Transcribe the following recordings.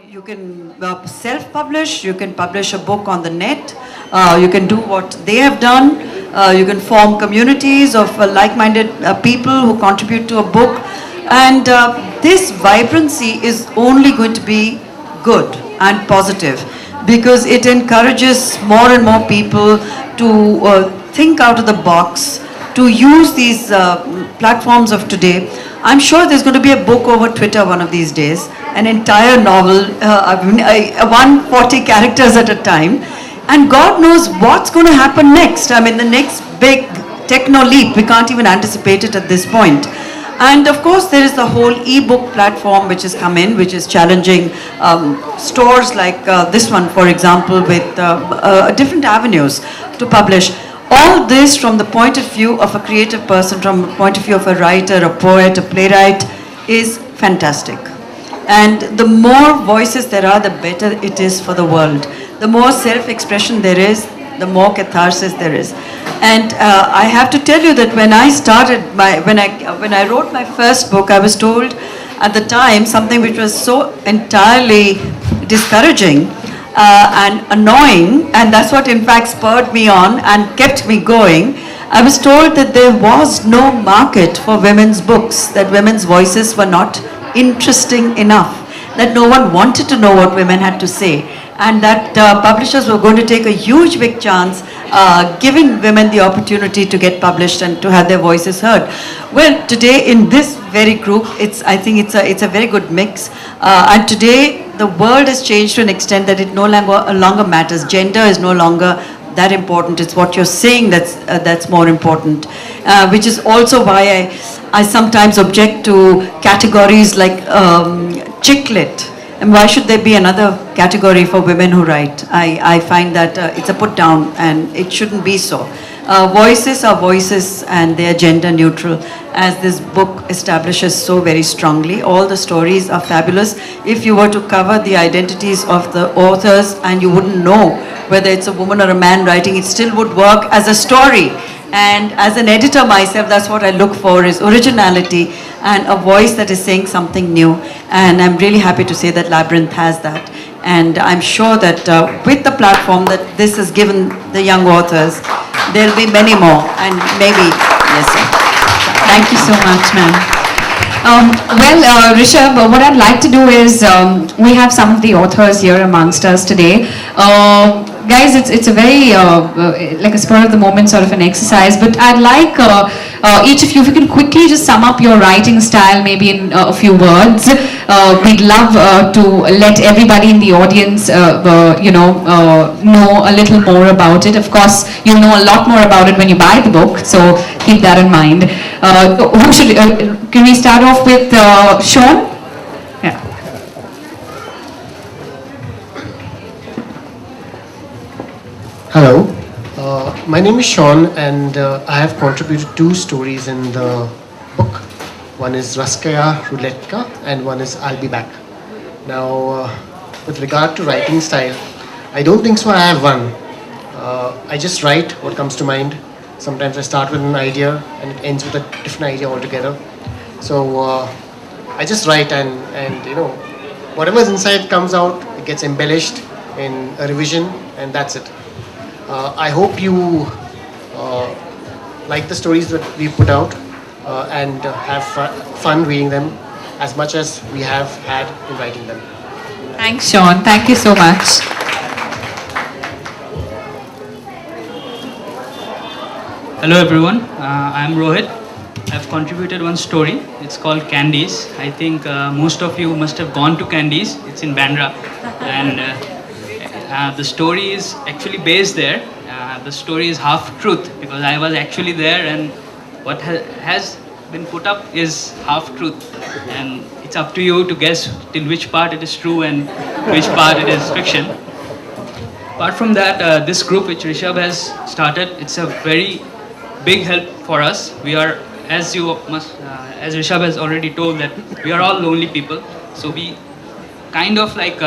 You can self-publish, you can publish a book on the net, you can do what they have done, you can form communities of like-minded people who contribute to a book. And this vibrancy is only going to be good and positive because it encourages more and more people to think out of the box, to use these platforms of today. I'm sure there's going to be a book over Twitter one of these days, an entire novel, 140 characters at a time, and God knows what's going to happen next. I mean, the next big techno leap, we can't even anticipate it at this point. And of course, there is the whole e-book platform which has come in, which is challenging stores like this one, for example, with different avenues to publish. All this from the point of view of a creative person, from the point of view of a writer, a poet, a playwright, is fantastic. And the more voices there are, the better it is for the world. The more self-expression there is, the more catharsis there is. And I have to tell you that when I started, when I wrote my first book, I was told at the time something which was so entirely discouraging and annoying, and that's what in fact spurred me on and kept me going. I was told that there was no market for women's books, that women's voices were not interesting enough, that no one wanted to know what women had to say, and that publishers were going to take a huge big chance giving women the opportunity to get published and to have their voices heard. Well, today in this very group, I think it's a very good mix, and today the world has changed to an extent that it no longer matters. Gender is no longer that important. It's what you're saying that's more important, which is also why I sometimes object to categories like chick lit. And why should there be another category for women who write? I find that it's a put down, and it shouldn't be so. Voices are voices, and they are gender neutral, as this book establishes so very strongly. All the stories are fabulous. If you were to cover the identities of the authors and you wouldn't know whether it's a woman or a man writing, it still would work as a story. And as an editor myself, that's what I look for, is originality and a voice that is saying something new. And I'm really happy to say that Labyrinth has that. And I'm sure that with the platform that this has given the young authors, there'll be many more, and maybe, yes sir. Thank you so much, ma'am. Rishabh, what I'd like to do is, we have some of the authors here amongst us today. Guys, it's a very, like a spur of the moment sort of an exercise, but I'd like each of you, if you can quickly just sum up your writing style, maybe in a few words. We'd love to let everybody in the audience, know a little more about it. Of course, you'll know a lot more about it when you buy the book, so keep that in mind. Can we start off with Sean? Yeah. Hello, my name is Sean, and I have contributed 2 stories in the book. One is Raskaya Ruletka and one is I'll Be Back. Now, with regard to writing style, I don't think so I have one. I just write what comes to mind. Sometimes I start with an idea and it ends with a different idea altogether. So I just write, and whatever's inside comes out, it gets embellished in a revision, and that's it. I hope you like the stories that we put out and have fun reading them as much as we have had in writing them. Thanks, Sean. Thank you so much. Hello everyone, I'm Rohit. I've contributed one story. It's called Candies. I think most of you must have gone to Candies. It's in Bandra, and the story is actually based there. The story is half truth because I was actually there, and what has been put up is half truth, and it's up to you to guess till which part it is true and which part it is fiction. Apart from that, this group which Rishabh has started, it's a very big help for us. We are, as Rishabh has already told, that we are all lonely people, so we kind of like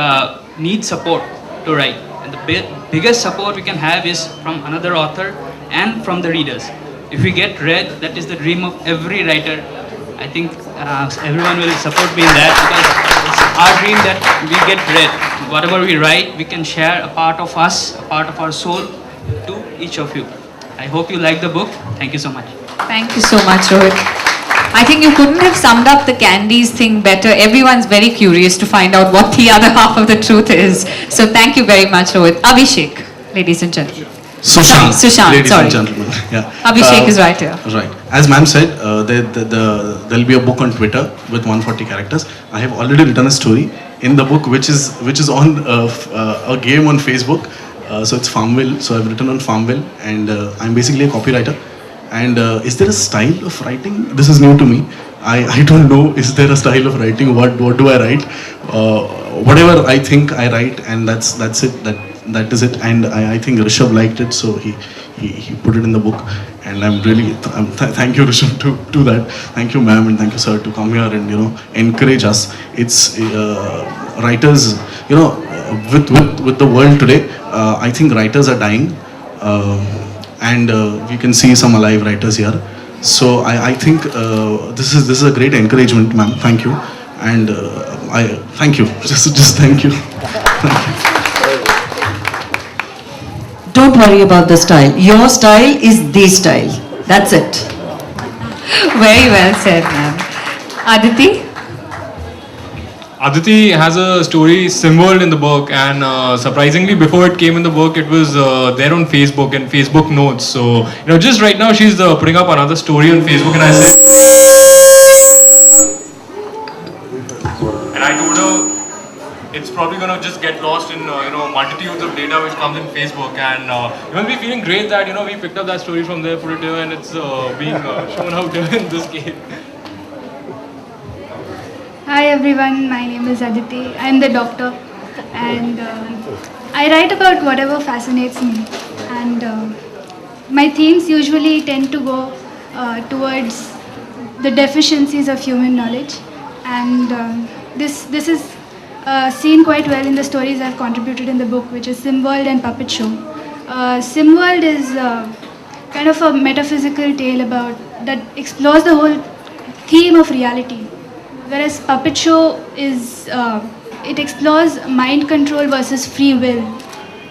need support to write. And the biggest support we can have is from another author and from the readers. If we get read, that is the dream of every writer. I think everyone will support me in that, because it's our dream that we get read. Whatever we write, we can share a part of us, a part of our soul to each of you. I hope you like the book. Thank you so much. Thank you so much, Rohit. I think you couldn't have summed up the candies thing better. Everyone's very curious to find out what the other half of the truth is. So thank you very much, Rohit. Abhishek, ladies and gentlemen. Sushant, Sushant, ladies sorry. and gentlemen. Yeah. Abhishek is right here. Right. As ma'am said, there'll be a book on Twitter with 140 characters. I have already written a story in the book, which is on a game on Facebook. So it's Farmville. So I've written on Farmville, and I'm basically a copywriter. And is there a style of writing? This is new to me. I don't know. Is there a style of writing? What do I write? Whatever I think I write, and that's it. That is it. And I think Rishabh liked it, so he put it in the book. And I'm really thank you, Rishabh, to do that. Thank you, ma'am, and thank you, sir, to come here and encourage us. It's writers, with the world today. I think writers are dying, and we can see some alive writers here. So I think this is a great encouragement, ma'am. Thank you, and I thank you. Just thank you. Thank you. Don't worry about the style. Your style is the style. That's it. Very well said, ma'am. Aditi? Aditi has a story symboled in the book, and surprisingly, before it came in the book, it was there on Facebook and Facebook notes. So, just right now, she's putting up another story on Facebook, and I told her it's probably gonna just get lost in multitudes of data which comes in Facebook, and we'll be feeling great that we picked up that story from there, put it here, and it's being shown out here in this game. Hi everyone, my name is Aditi. I'm the doctor, and I write about whatever fascinates me, and my themes usually tend to go towards the deficiencies of human knowledge, and this is seen quite well in the stories I've contributed in the book, which is SimWorld and Puppet Show. SimWorld is kind of a metaphysical tale that explores the whole theme of reality, whereas Puppet Show is it explores mind control versus free will,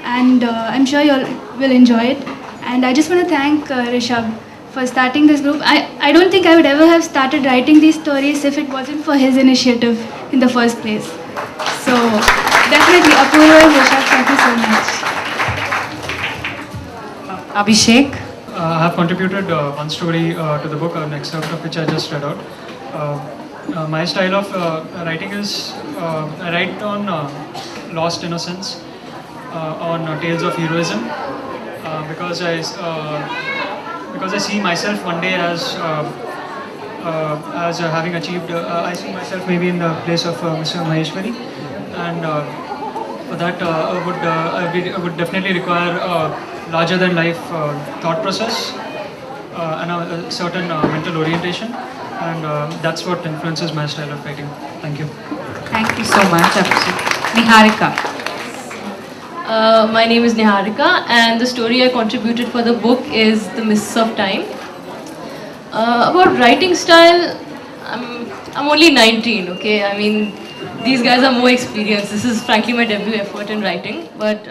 and I'm sure you all will enjoy it. And I just want to thank Rishabh for starting this group. I don't think I would ever have started writing these stories if it wasn't for his initiative in the first place. So definitely Apurva and Rishabh, thank you so much. Abhishek? I have contributed one story to the book, an excerpt of which I just read out. My style of writing is I write on lost innocence, on tales of heroism, because I see myself one day as having achieved. I see myself maybe in the place of Mr. Maheshwari, and for that I would definitely require a larger than life thought process and a certain mental orientation. And that's what influences my style of writing. Thank you. Thank you so much, Abhishek. Niharika. My name is Niharika, and the story I contributed for the book is The Mists of Time. About writing style, I'm only 19, okay? I mean, these guys are more experienced. This is frankly my debut effort in writing, but